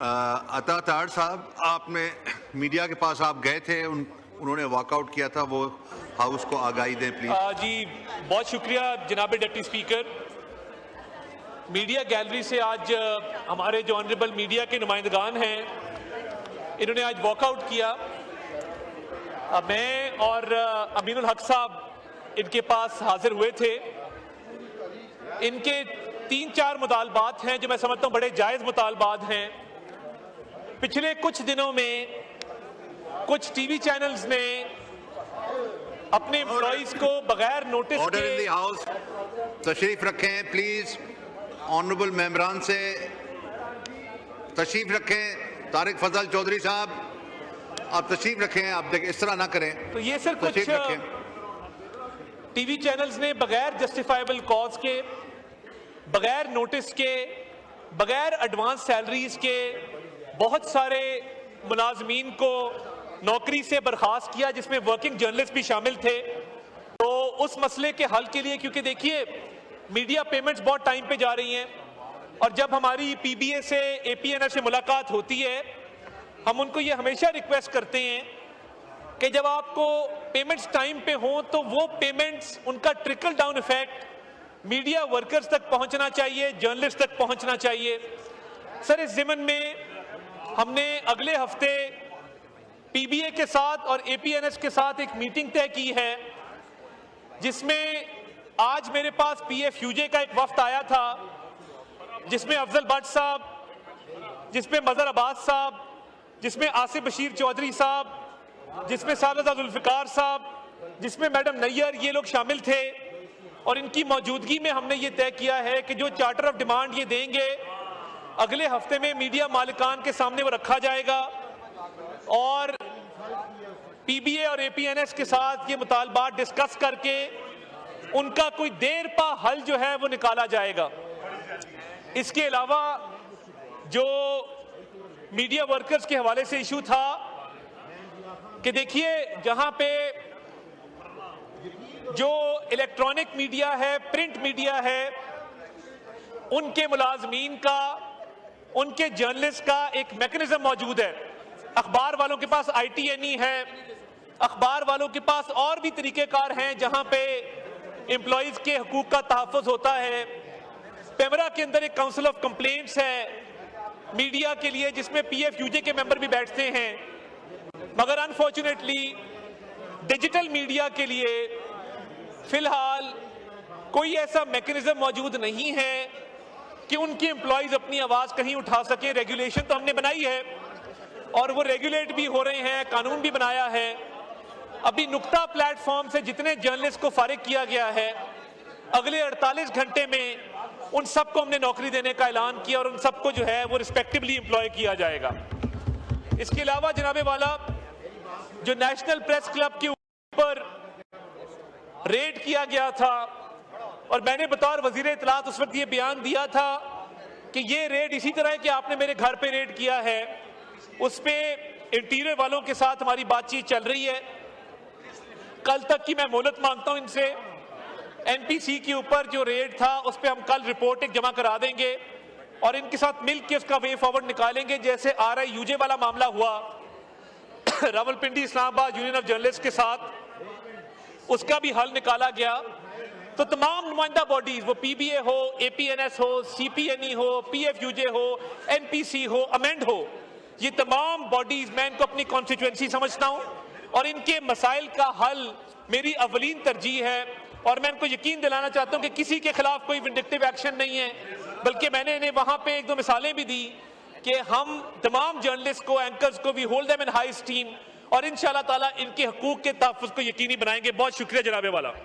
अता ताड़ साहब, आपने मीडिया के पास आप गए थे, उन्होंने वॉकआउट किया था, वो हाउस को आगाही दें प्लीज। जी बहुत शुक्रिया जनाब डिप्टी स्पीकर। मीडिया गैलरी से आज हमारे जो ऑनरेबल मीडिया के नुमाइंदगान हैं, इन्होंने आज वॉकआउट किया। मैं और अमीनुल हक साहब इनके पास हाजिर हुए थे। इनके 3-4 मुतालबात हैं जो मैं समझता हूं बड़े जायज मुतालबात हैं। पिछले कुछ दिनों में कुछ टीवी चैनल्स ने अपने एम्प्लॉइज को बगैर notice order in the house, तशरीफ रखें प्लीज। ऑनरेबल मेंबरान से तशरीफ रखें। तारिक फजल चौधरी साहब, आप तशरीफ रखें। आप देखें, इस तरह ना करें। तो ये सर कुछ टीवी चैनल्स ने बगैर जस्टिफाइबल कॉज के, बगैर नोटिस के, बगैर एडवांस सैलरीज के बहुत सारे मुलाजमीन को नौकरी से बर्खास्त किया, जिसमें वर्किंग जर्नलिस्ट भी शामिल थे। तो उस मसले के हल के लिए, क्योंकि देखिए मीडिया पेमेंट्स बहुत टाइम पे जा रही हैं, और जब हमारी पीबीए से एपीएनएस से मुलाकात होती है, हम उनको ये हमेशा रिक्वेस्ट करते हैं कि जब आपको पेमेंट्स टाइम पे हों तो वो पेमेंट्स, उनका trickle down effect media workers तक पहुंचना चाहिए, जर्नलिस्ट तक पहुंचना चाहिए। सर, इस ज़िमन में हमने अगले हफ्ते पीबीए के साथ और एपीएनएस के साथ एक मीटिंग तय की है, जिसमें आज मेरे पास पीएफयूजे का एक वफ्द आया था, जिसमें अफजल भट्ट साहब, जिसमें मजहर अब्बास साहब, जिसमें आसिफ बशीर चौधरी साहब, जिसमें सालदा जुल्फिकार साहब, जिसमें मैडम नैयर, ये लोग शामिल थे। और इनकी मौजूदगी में हमने ये तय किया है कि जो चार्टर ऑफ डिमांड ये देंगे, अगले हफ्ते में मीडिया मालिकान के सामने वो रखा जाएगा, और पीबीए और एपीएनएस के साथ ये मुतालबात डिस्कस करके उनका कोई देर पा हल जो है वो निकाला जाएगा। इसके अलावा जो मीडिया वर्कर्स के हवाले से इशू था कि देखिए, जहां पे जो इलेक्ट्रॉनिक मीडिया है, प्रिंट मीडिया है, उनके मुलाजमीन का, उनके जर्नलिस्ट का एक मैकेनिज्म मौजूद है। अखबार वालों के पास ITNE है, अखबार वालों के पास और भी तरीकेकार हैं जहां पे एम्प्लॉइज के हकूक का तहफ़्फ़ुज़ होता है। पेमरा के अंदर एक काउंसिल ऑफ कंप्लेंट्स है मीडिया के लिए, जिसमें पीएफयूजे के मेंबर भी बैठते हैं। मगर अनफॉर्चुनेटली डिजिटल मीडिया के लिए फिलहाल कोई ऐसा मैकेनिज्म मौजूद नहीं है कि उनके एम्प्लॉइज अपनी आवाज कहीं उठा सके। रेगुलेशन तो हमने बनाई है और वो रेगुलेट भी हो रहे हैं, कानून भी बनाया है। अभी नुक्ता प्लेटफॉर्म से जितने जर्नलिस्ट को फारिग किया गया है, अगले 48 घंटे में उन सबको हमने नौकरी देने का ऐलान किया, और उन सबको जो है वो रिस्पेक्टिवली एम्प्लॉय किया जाएगा। इसके अलावा जनाबे वाला, जो नेशनल प्रेस क्लब के ऊपर रेड किया गया था, और मैंने बतौर वजीर इत्तलात उस वक्त ये बयान दिया था कि ये रेड इसी तरह है कि आपने मेरे घर पे रेड किया है। उस पे इंटीरियर वालों के साथ हमारी बातचीत चल रही है। कल तक की मैं मोहलत मांगता हूं इनसे। एनपीसी के ऊपर जो रेड था उस पे हम कल रिपोर्ट एक जमा करा देंगे, और इनके साथ मिलकर उसका वे फॉरवर्ड निकालेंगे। जैसे RIUJ वाला मामला हुआ Rawalpindi Islamabad union of journalist के साथ, उसका भी हल निकाला गया। तो तमाम नुमाइंदा बॉडीज, वो पीबीए हो, एपीएनएस हो, CPNE हो, पीएफयूजे हो, एनपीसी हो, अमेंड हो, ये तमाम बॉडीज, मैं इनको अपनी कॉन्स्टिट्यूएंसी समझता हूं, और इनके मसाइल का हल मेरी अवलीन तरजीह है। और मैं इनको यकीन दिलाना चाहता हूं कि किसी के खिलाफ कोई विंडिक्टिव एक्शन नहीं है, बल्कि मैंने इन्हें वहां पे 1-2 मिसालें भी दी कि हम तमाम जर्नलिस्ट को, एंकर्स को, we hold them in high esteem, और इंशाअल्लाह ताला इनके हकूक के तहफ़्फ़ुज़ को यकीनी बनाएंगे। बहुत शुक्रिया जनाबे वाला।